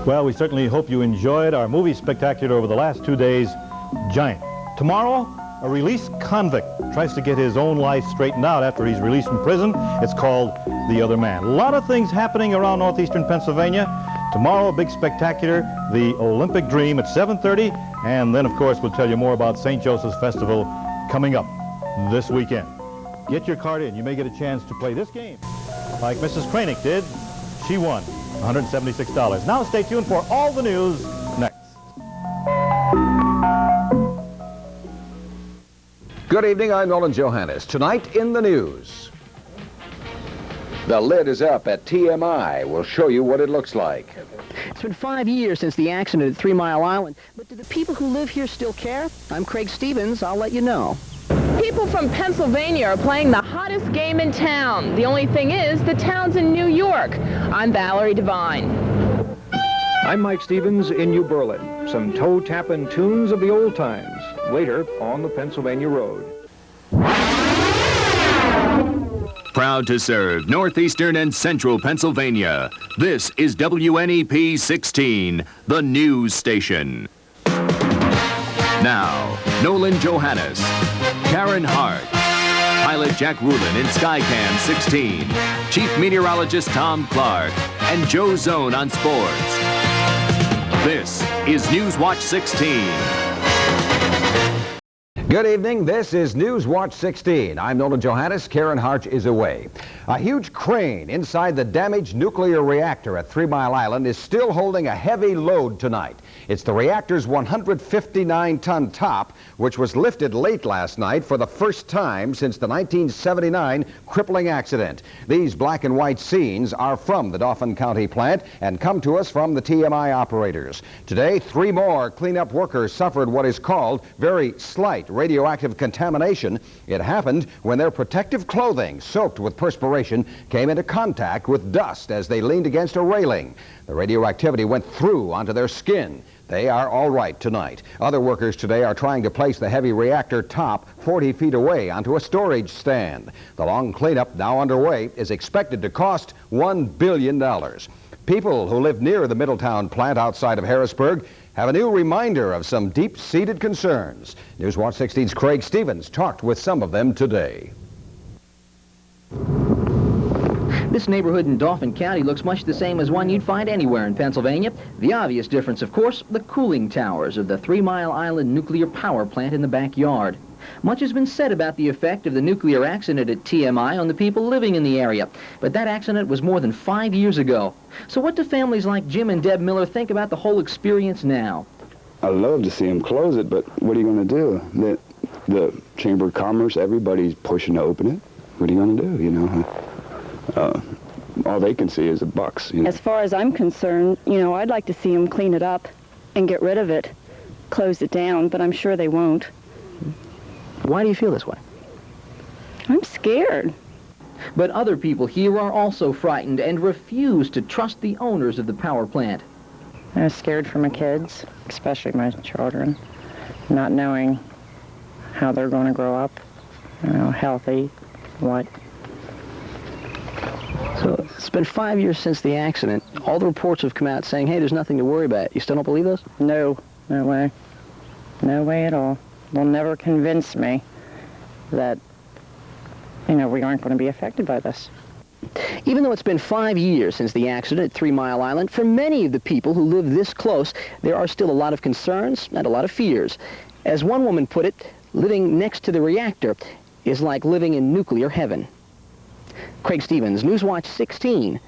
Well, we certainly hope you enjoyed our movie spectacular over the last 2 days, Giant. Tomorrow, a released convict tries to get his own life straightened out after he's released from prison. It's called The Other Man. A lot of things happening around northeastern Pennsylvania. Tomorrow, a big spectacular, the Olympic Dream at 7:30. And then, of course, we'll tell you more about St. Joseph's Festival coming up this weekend. Get your card in. You may get a chance to play this game like Mrs. Kranick did. She won $176. Now stay tuned for all the news next. Good evening, I'm Nolan Johannes. Tonight in the news. The lid is up at TMI. We'll show you what it looks like. It's been 5 years since the accident at 3 Mile Island, but do the people who live here still care? I'm Craig Stevens. I'll let you know. People from Pennsylvania are playing the hottest game in town. The only thing is, the town's in New York. I'm Valerie DeVine. I'm Mike Stevens in New Berlin. Some toe-tapping tunes of the old times, later on the Pennsylvania Road. Proud to serve northeastern and central Pennsylvania. This is WNEP 16, the news station. Now, Nolan Johannes, Karen Hart, pilot Jack Rulin in Skycam 16, Chief Meteorologist Tom Clark, and Joe Zone on sports. This is Newswatch 16. Good evening. This is Newswatch 16. I'm Nolan Johannes. Karen Hart is away. A huge crane inside the damaged nuclear reactor at 3 Mile Island is still holding a heavy load tonight. It's the reactor's 159-ton top, which was lifted late last night for the first time since the 1979 crippling accident. These black and white scenes are from the Dauphin County plant and come to us from the TMI operators. Today, 3 more cleanup workers suffered what is called very slight radioactive contamination. It happened when their protective clothing, soaked with perspiration, came into contact with dust as they leaned against a railing. The radioactivity went through onto their skin. They are all right tonight. Other workers today are trying to place the heavy reactor top 40 feet away onto a storage stand. The long cleanup, now underway, is expected to cost $1 billion. People who live near the Middletown plant outside of Harrisburg have a new reminder of some deep-seated concerns. Newswatch 16's Craig Stevens talked with some of them today. This neighborhood in Dauphin County looks much the same as one you'd find anywhere in Pennsylvania. The obvious difference, of course, the cooling towers of the 3 Mile Island nuclear power plant in the backyard. Much has been said about the effect of the nuclear accident at TMI on the people living in the area, but that accident was more than 5 years ago. So what do families like Jim and Deb Miller think about the whole experience now? I'd love to see them close it, but what are you going to do? The Chamber of Commerce, everybody's pushing to open it. What are you going to do, you know? All they can see is the bucks. You know? As far as I'm concerned, you know, I'd like to see them clean it up and get rid of it, close it down, but I'm sure they won't. Why do you feel this way? I'm scared. But other people here are also frightened and refuse to trust the owners of the power plant. I'm scared for my kids, especially my children, not knowing how they're going to grow up, you know, healthy, what. So it's been 5 years since the accident. All the reports have come out saying, hey, there's nothing to worry about. You still don't believe those? No, no way. No way at all. They'll never convince me that, you know, we aren't going to be affected by this. Even though it's been 5 years since the accident at 3 Mile Island, for many of the people who live this close, there are still a lot of concerns and a lot of fears. As one woman put it, living next to the reactor is like living in nuclear heaven. Craig Stevens, Newswatch 16,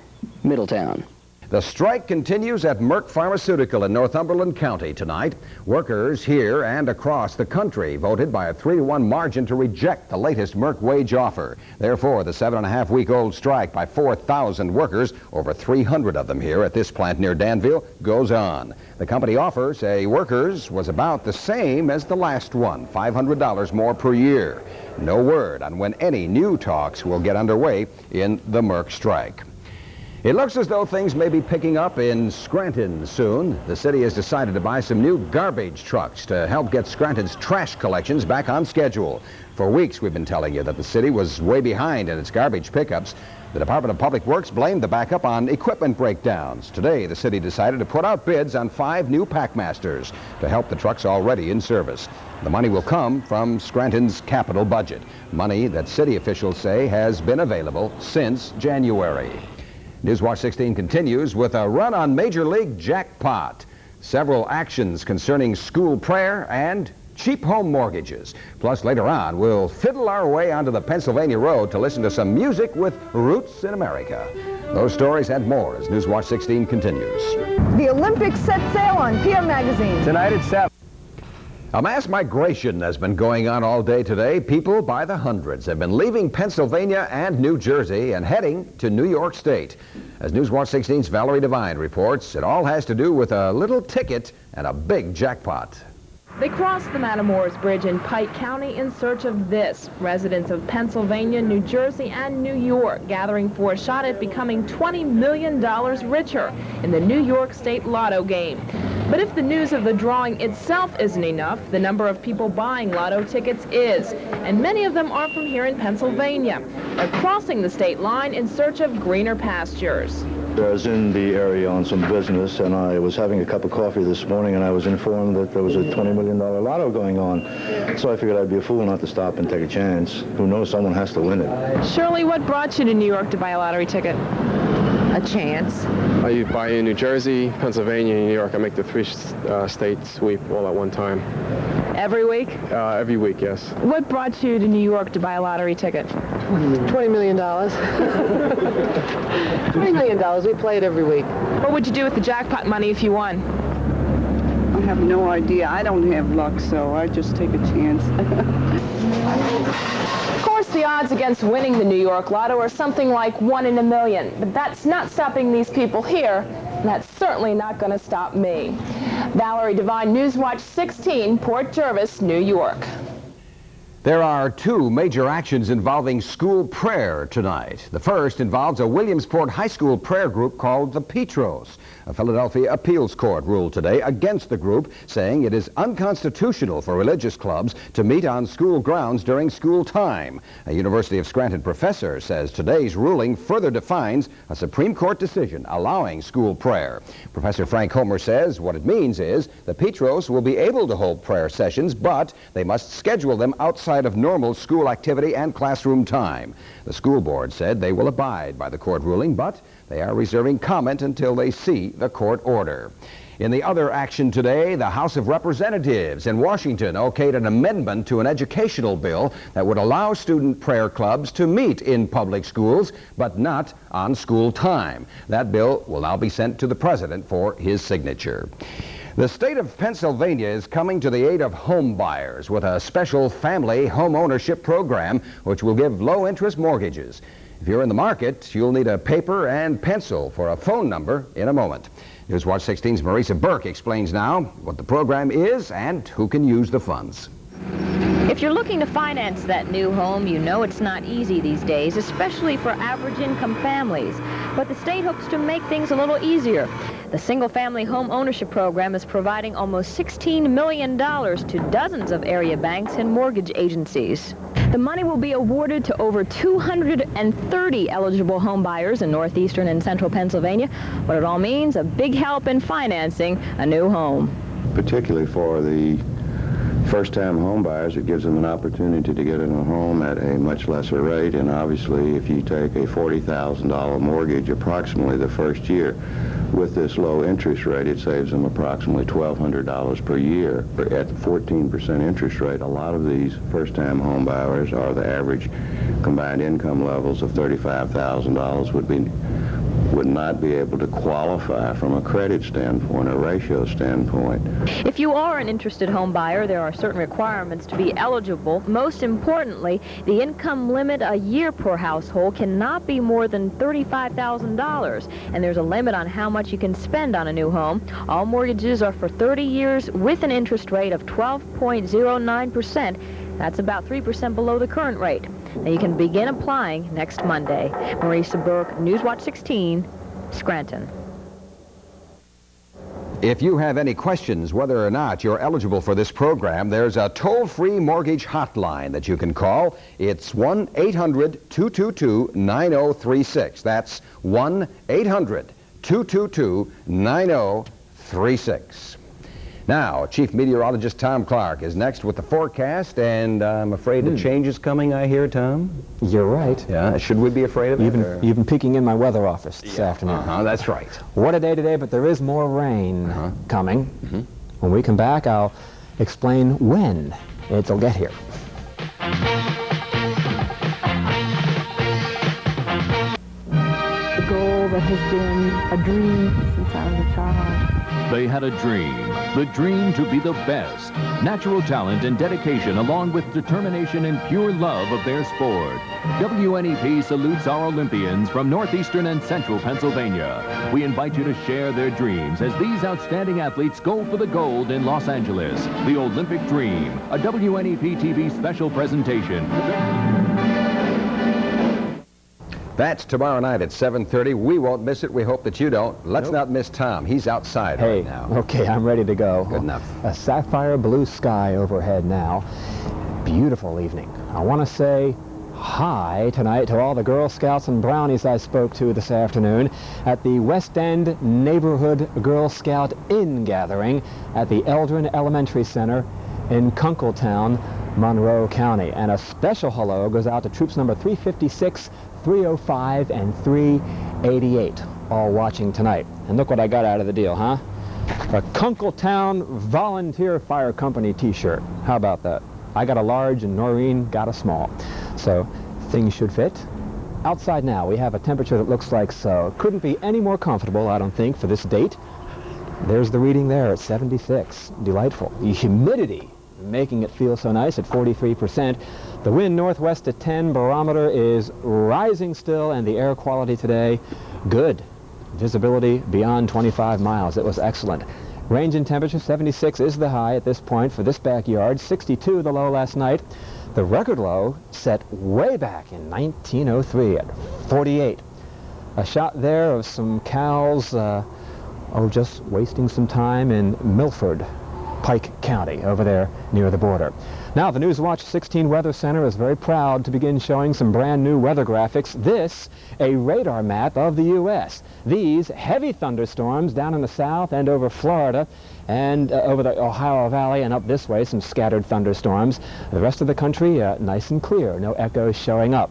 Middletown. The strike continues at Merck Pharmaceutical in Northumberland County tonight. Workers here and across the country voted by a 3-to-1 margin to reject the latest Merck wage offer. Therefore, the 7.5-week-old strike by 4,000 workers, over 300 of them here at this plant near Danville, goes on. The company offer, say workers, was about the same as the last one, $500 more per year. No word on when any new talks will get underway in the Merck strike. It looks as though things may be picking up in Scranton soon. The city has decided to buy some new garbage trucks to help get Scranton's trash collections back on schedule. For weeks, we've been telling you that the city was way behind in its garbage pickups. The Department of Public Works blamed the backup on equipment breakdowns. Today, the city decided to put out bids on 5 new Packmasters to help the trucks already in service. The money will come from Scranton's capital budget, money that city officials say has been available since January. Newswatch 16 continues with a run on Major League Jackpot. Several actions concerning school prayer and cheap home mortgages. Plus, later on, we'll fiddle our way onto the Pennsylvania road to listen to some music with roots in America. Those stories and more as Newswatch 16 continues. The Olympics set sail on PM Magazine. Tonight at 7. A mass migration has been going on all day today. People by the hundreds have been leaving Pennsylvania and New Jersey and heading to New York State. As Newswatch 16's Valerie DeVine reports, it all has to do with a little ticket and a big jackpot. They crossed the Matamoros Bridge in Pike County in search of this. Residents of Pennsylvania, New Jersey, and New York gathering for a shot at becoming $20 million richer in the New York State Lotto game. But if the news of the drawing itself isn't enough, the number of people buying lotto tickets is. And many of them are from here in Pennsylvania. They're crossing the state line in search of greener pastures. I was in the area on some business, and I was having a cup of coffee this morning, and I was informed that there was a $20 million lotto going on. So I figured I'd be a fool not to stop and take a chance. Who knows, someone has to win it. Shirley, what brought you to New York to buy a lottery ticket? A chance. I buy in New Jersey, Pennsylvania, and New York. I make the 3 state sweep all at one time. Every week? Every week, yes. What brought you to New York to buy a lottery ticket? $20 million. $20 million. We play it every week. What would you do with the jackpot money if you won? I have no idea. I don't have luck, so I just take a chance. Of course, the odds against winning the New York Lotto are something like 1 in a million. But that's not stopping these people here. And that's certainly not going to stop me. Valerie DeVine, Newswatch 16, Port Jervis, New York. There are 2 major actions involving school prayer tonight. The first involves a Williamsport high school prayer group called the Petros. A Philadelphia appeals court ruled today against the group, saying it is unconstitutional for religious clubs to meet on school grounds during school time. A University of Scranton professor says today's ruling further defines a Supreme Court decision allowing school prayer. Professor Frank Homer says what it means is the Petros will be able to hold prayer sessions, but they must schedule them outside of normal school activity and classroom time. The school board said they will abide by the court ruling, but they are reserving comment until they see the court order. In the other action today, the House of Representatives in Washington okayed an amendment to an educational bill that would allow student prayer clubs to meet in public schools, but not on school time. That bill will now be sent to the president for his signature. The state of Pennsylvania is coming to the aid of home buyers with a special family home ownership program which will give low-interest mortgages. If you're in the market, you'll need a paper and pencil for a phone number in a moment. Newswatch 16's Marisa Burke explains now what the program is and who can use the funds. If you're looking to finance that new home, you know it's not easy these days, especially for average income families. But the state hopes to make things a little easier. The single-family home ownership program is providing almost $16 million to dozens of area banks and mortgage agencies. The money will be awarded to over 230 eligible home buyers in northeastern and central Pennsylvania. What it all means, a big help in financing a new home. Particularly for the first-time home buyers, it gives them an opportunity to get in a home at a much lesser rate, and obviously if you take a $40,000 mortgage approximately the first year, with this low interest rate, it saves them approximately $1,200 per year. At 14% interest rate, a lot of these first-time home buyers are the average combined income levels of $35,000 would not be able to qualify from a credit standpoint or ratio standpoint. If you are an interested home buyer, there are certain requirements to be eligible. Most importantly, the income limit a year per household cannot be more than $35,000, and there's a limit on how much you can spend on a new home. All mortgages are for 30 years with an interest rate of 12.09%. That's about 3% below the current rate. Now you can begin applying next Monday. Marisa Burke, Newswatch 16, Scranton. If you have any questions whether or not you're eligible for this program, there's a toll-free mortgage hotline that you can call. It's 1-800-222-9036. That's 1-800-222-9036. Now, Chief Meteorologist Tom Clark is next with the forecast, and I'm afraid a change is coming, I hear, Tom? You're right. Yeah, should we be afraid of it? You've been peeking in my weather office this afternoon. That's right. What a day today, but there is more rain coming. When we come back, I'll explain when it'll get here. The goal that has been a dream since I was a child. They had a dream, the dream to be the best. Natural talent and dedication along with determination and pure love of their sport. WNEP salutes our Olympians from northeastern and central Pennsylvania. We invite you to share their dreams as these outstanding athletes go for the gold in Los Angeles. The Olympic Dream, a WNEP TV special presentation. That's tomorrow night at 7:30. We won't miss it. We hope that you don't. Let's not miss Tom. He's outside right now. Okay, I'm ready to go. Good enough. A sapphire blue sky overhead now. Beautiful evening. I want to say hi tonight to all the Girl Scouts and Brownies I spoke to this afternoon at the West End Neighborhood Girl Scout Inn gathering at the Eldrin Elementary Center in Kunkletown, Monroe County. And a special hello goes out to troops number 356, 305, and 388, all watching tonight. And look what I got out of the deal, huh? A Kunkletown Volunteer Fire Company t-shirt. How about that? I got a large and Noreen got a small. So things should fit. Outside now, we have a temperature that looks like so. Couldn't be any more comfortable, I don't think, for this date. There's the reading there at 76. Delightful. The humidity making it feel so nice at 43%. The wind northwest at 10, barometer is rising still, and the air quality today, good. Visibility beyond 25 miles. It was excellent. Range and temperature, 76 is the high at this point for this backyard, 62 the low last night. The record low set way back in 1903 at 48. A shot there of some cows, just wasting some time in Milford, Pike County, over there near the border. Now, the Newswatch 16 Weather Center is very proud to begin showing some brand new weather graphics. This, a radar map of the U.S. These heavy thunderstorms down in the south and over Florida and over the Ohio Valley and up this way, some scattered thunderstorms. The rest of the country, nice and clear, no echoes showing up.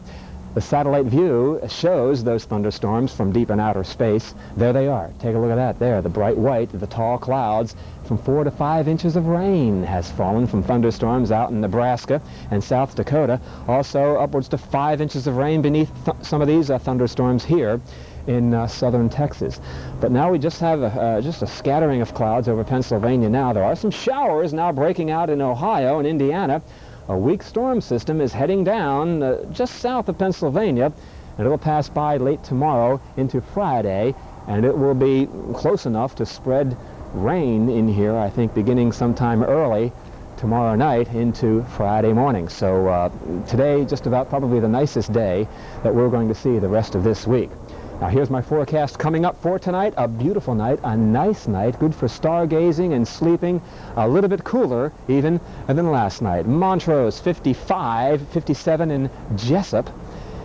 The satellite view shows those thunderstorms from deep in outer space. There they are. Take a look at that there, the bright white, the tall clouds. From 4 to 5 inches of rain has fallen from thunderstorms out in Nebraska and South Dakota. Also upwards to 5 inches of rain beneath some of these thunderstorms here in southern Texas. But now we just have just a scattering of clouds over Pennsylvania now. There are some showers now breaking out in Ohio and Indiana. A weak storm system is heading down just south of Pennsylvania, and it'll pass by late tomorrow into Friday, and it will be close enough to spread rain in here, I think, beginning sometime early tomorrow night into Friday morning. So today, just about probably the nicest day that we're going to see the rest of this week. Now, here's my forecast coming up for tonight. A beautiful night, a nice night, good for stargazing and sleeping, a little bit cooler even than last night. Montrose, 55, 57 in Jessup.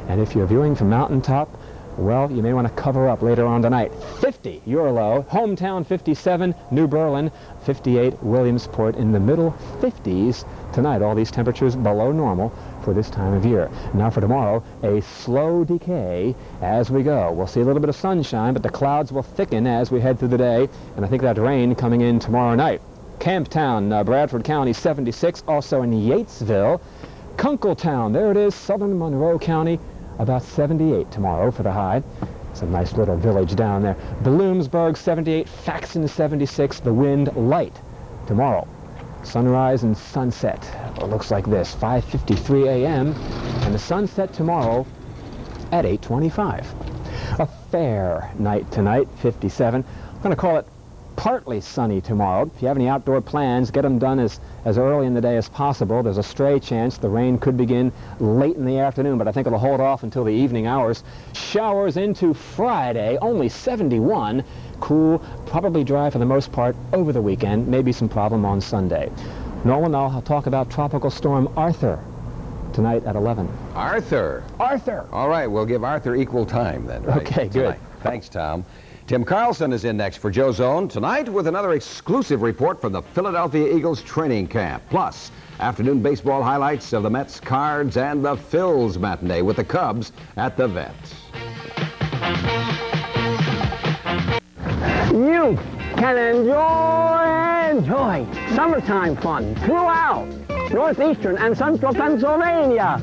And if you're viewing from mountaintop, well, you may want to cover up later on tonight. 50, your low. Hometown, 57. New Berlin, 58. Williamsport in the middle 50s tonight. All these temperatures below normal for this time of year. Now for tomorrow, a slow decay as we go. We'll see a little bit of sunshine, but the clouds will thicken as we head through the day, and I think that rain coming in tomorrow night. Camptown, Bradford County, 76. Also in Yatesville. Kunkletown, there it is, southern Monroe County, about 78 tomorrow for the high. It's a nice little village down there. Williamsburg, 78. Faxon, 76. The wind light tomorrow. Sunrise and sunset. It looks like this, 5:53 a.m. and the sunset tomorrow at 8:25. A fair night tonight, 57. I'm going to call it partly sunny tomorrow. If you have any outdoor plans, get them done as early in the day as possible. There's a stray chance the rain could begin late in the afternoon, but I think it'll hold off until the evening hours. Showers into Friday, only 71. Cool, probably dry for the most part over the weekend. Maybe some problem on Sunday. Nolan, I'll talk about Tropical Storm Arthur tonight at 11. Arthur. Arthur. All right, we'll give Arthur equal time then, right? Okay, good. Tonight. Thanks, Tom. Tim Karlson is in next for Joe Zone tonight with another exclusive report from the Philadelphia Eagles training camp. Plus, afternoon baseball highlights of the Mets, Cards, and the Phils matinee with the Cubs at the Vet. You can enjoy summertime fun throughout northeastern and central Pennsylvania.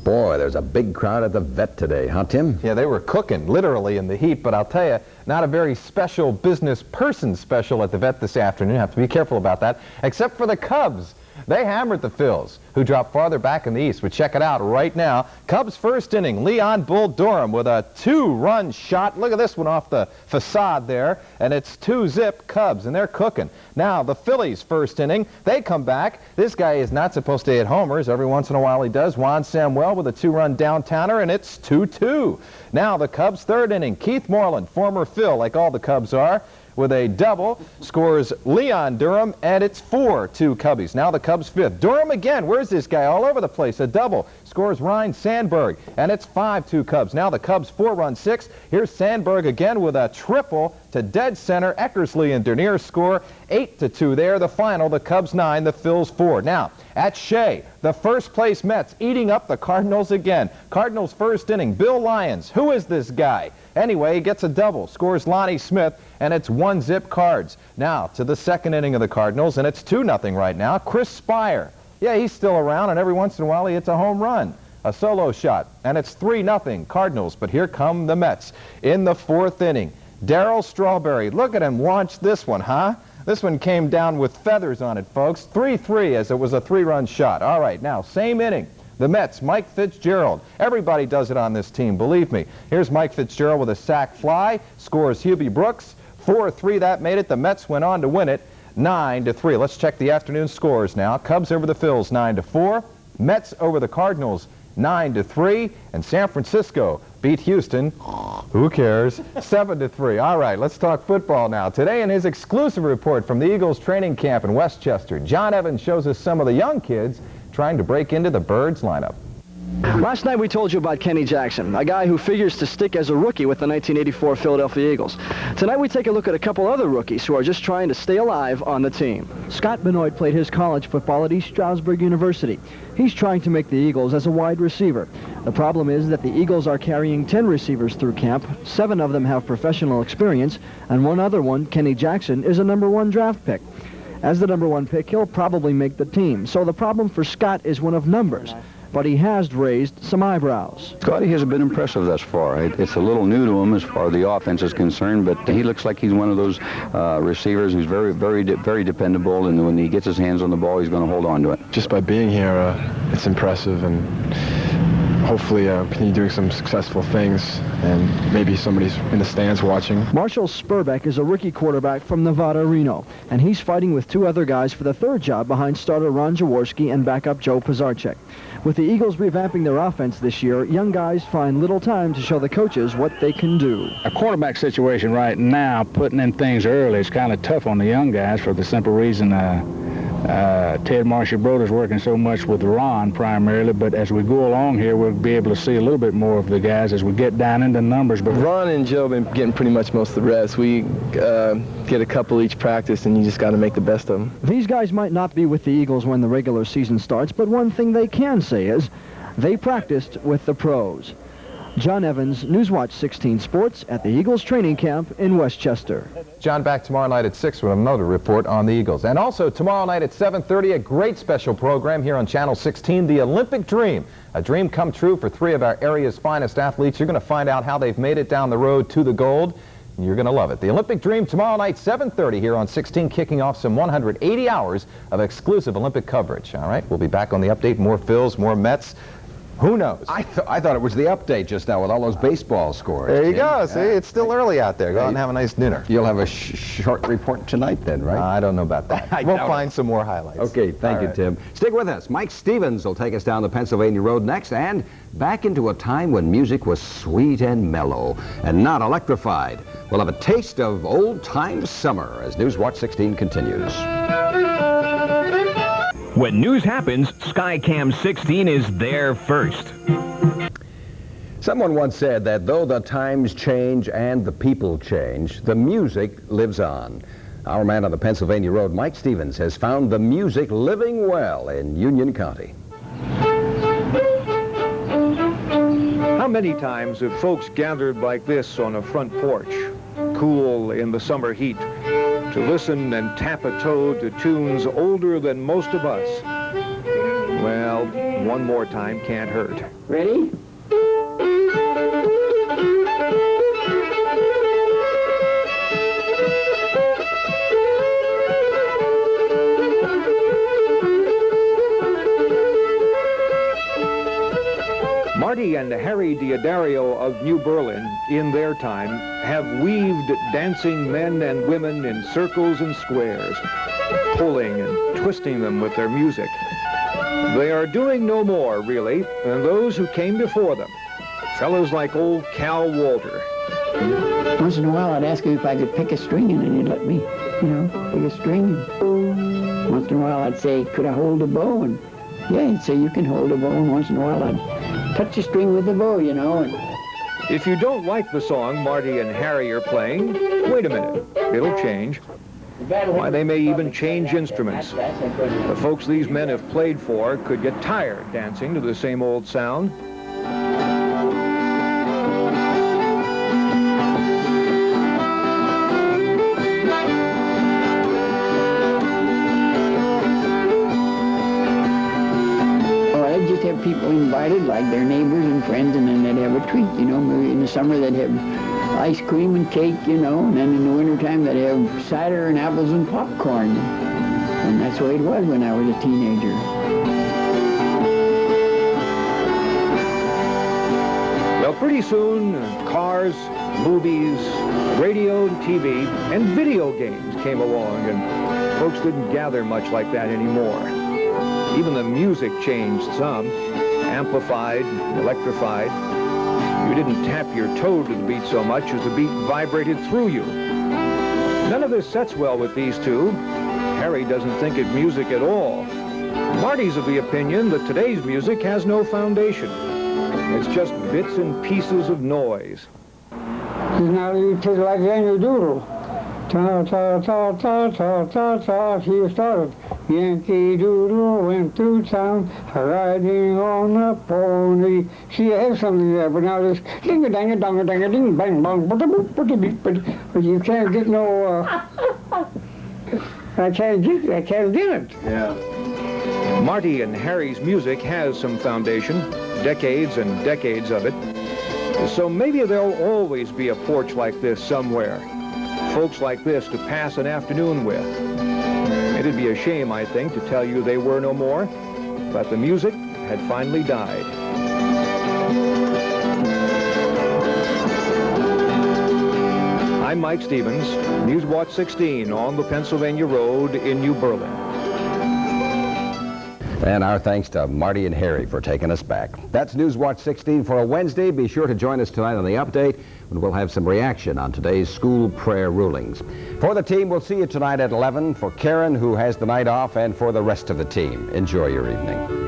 Boy, there's a big crowd at the Vet today, huh, Tim? Yeah, they were cooking, literally, in the heat, but I'll tell you, not a very special business person special at the Vet this afternoon. You have to be careful about that, except for the Cubs. They hammered the Phils, who dropped farther back in the East. But check it out right now. Cubs first inning, Leon Bull Durham with a 2-run shot. Look at this one off the facade there. And it's 2-zip Cubs, and they're cooking. Now, the Phillies first inning, they come back. This guy is not supposed to hit homers. Every once in a while he does. Juan Samuel with a 2-run downtowner, and it's 2-2. Now, the Cubs third inning, Keith Moreland, former Phil, like all the Cubs are, with a double, scores Leon Durham, and it's 4-2 Cubbies. Now the Cubs fifth. Durham again. Where's this guy? All over the place. A double. Scores Ryan Sandberg, and it's 5-2 Cubs. Now the Cubs 4-run sixth. Here's Sandberg again with a triple to dead center. Eckersley and Dernier score 8-2 there. The final, the Cubs 9, the Phils 4. Now, at Shea, the first place Mets eating up the Cardinals again. Cardinals first inning, Bill Lyons. Who is this guy? Anyway, he gets a double, scores Lonnie Smith, and it's 1-zip Cards. Now, to the second inning of the Cardinals, and it's 2-0 right now. Chris Spire. Yeah, he's still around, and every once in a while he hits a home run. A solo shot, and it's 3-0 Cardinals. But here come the Mets in the fourth inning. Darryl Strawberry. Look at him launch this one, huh? This one came down with feathers on it, folks. 3-3 as it was a 3-run shot. All right, now, same inning. The Mets, Mike Fitzgerald. Everybody does it on this team, believe me. Here's Mike Fitzgerald with a sac fly. Scores Hubie Brooks. 4-3, that made it. The Mets went on to win it 9-3. Let's check the afternoon scores now. Cubs over the Phils 9-4. Mets over the Cardinals 9-3. And San Francisco beat Houston, who cares, 7-3. All right, let's talk football now. Today in his exclusive report from the Eagles training camp in Westchester, John Evans shows us some of the young kids trying to break into the Birds lineup. Last night we told you about Kenny Jackson, a guy who figures to stick as a rookie with the 1984 Philadelphia Eagles. Tonight we take a look at a couple other rookies who are just trying to stay alive on the team. Scott Benoit played his college football at East Stroudsburg University. He's trying to make the Eagles as a wide receiver. The problem is that the Eagles are carrying 10 receivers through camp. 7 of them have professional experience, and one other one, Kenny Jackson, is a #1 draft pick. As the #1 pick, he'll probably make the team. So the problem for Scott is one of numbers. But he has raised some eyebrows. Scotty hasn't been impressive thus far. It's a little new to him as far as the offense is concerned, but he looks like he's one of those receivers who's very dependable, and when he gets his hands on the ball, he's going to hold on to it. Just by being here, it's impressive, and hopefully continue doing some successful things, and maybe somebody's in the stands watching. Marshall Spurbeck is a rookie quarterback from Nevada, Reno, and he's fighting with 2 other guys for the 3rd job behind starter Ron Jaworski and backup Joe Pizarczyk. With the Eagles revamping their offense this year, young guys find little time to show the coaches what they can do. A quarterback situation right now, putting in things early, is kind of tough on the young guys for the simple reason Ted Marshall-Broder's working so much with Ron primarily, but as we go along here, we'll be able to see a little bit more of the guys as we get down into numbers. But Ron and Joe have been getting pretty much most of the reps. We get a couple each practice, and you just got to make the best of them. These guys might not be with the Eagles when the regular season starts, but one thing they can say is they practiced with the pros. John Evans, Newswatch 16 Sports at the Eagles training camp in Westchester. John back tomorrow night at 6 with another report on the Eagles. And also tomorrow night at 7:30, a great special program here on Channel 16, The Olympic Dream. A dream come true for 3 of our area's finest athletes. You're going to find out how they've made it down the road to the gold. You're going to love it. The Olympic Dream tomorrow night, 7:30 here on 16, kicking off some 180 hours of exclusive Olympic coverage. All right, we'll be back on the update. More Phils, more Mets. Who knows? I thought it was the update just now with all those baseball scores. There you Tim. go. See, it's still early out there. Go out and have a nice dinner. You'll have a short report tonight then, right? I don't know about that. We'll find some more highlights. Okay, thank All you, right. Tim. Stick with us. Mike Stevens will take us down the Pennsylvania Road next and back into a time when music was sweet and mellow and not electrified. We'll have a taste of old-time summer as Newswatch 16 continues. When news happens, Skycam 16 is there first. Someone once said that though the times change and the people change, the music lives on. Our man on the Pennsylvania Road, Mike Stevens, has found the music living well in Union County. How many times have folks gathered like this on a front porch, cool in the summer heat, to listen and tap a toe to tunes older than most of us? Well, one more time can't hurt. Ready? Marty and Harry Diodario of New Berlin, in their time, have weaved dancing men and women in circles and squares, pulling and twisting them with their music. They are doing no more, really, than those who came before them, fellows like old Cal Walter. Once in a while, I'd ask him if I could pick a string, and then he'd let me, pick a string. Once in a while, I'd say, could I hold a bow? And yeah, he'd say, you can hold a bow. And once in a while, I'd touch a string with the bow, And if you don't like the song Marty and Harry are playing, wait a minute, it'll change. Why, they may even change instruments. The folks these men have played for could get tired dancing to the same old sound. have people invited, like their neighbors and friends, and then they'd have a treat, Maybe in the summer they'd have ice cream and cake, and then in the wintertime they'd have cider and apples and popcorn. And that's the way it was when I was a teenager. Well, pretty soon, cars, movies, radio and TV, and video games came along, and folks didn't gather much like that anymore. Even the music changed some, amplified, electrified. You didn't tap your toe to the beat so much as the beat vibrated through you. None of this sets well with these two. Harry doesn't think it music at all. Marty's of the opinion that today's music has no foundation. It's just bits and pieces of noise. Now you take like Yankee Doodle. Ta ta ta ta ta ta ta. She started. Yankee Doodle went through town, riding on a pony. See, I have something there, but now this ding a dang a dong a dang a ding bang bong, but you can't get no. I can't get it. Yeah. Marty and Harry's music has some foundation, decades and decades of it. So maybe there'll always be a porch like this somewhere. Folks like this to pass an afternoon with. It'd be a shame, I think, to tell you they were no more, but the music had finally died. I'm Mike Stevens, Newswatch 16 on the Pennsylvania Road in New Berlin. And our thanks to Marty and Harry for taking us back. That's Newswatch 16 for a Wednesday. Be sure to join us tonight on the update when we'll have some reaction on today's school prayer rulings. For the team, we'll see you tonight at 11. For Karen, who has the night off, and for the rest of the team, enjoy your evening.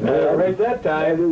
Right that time.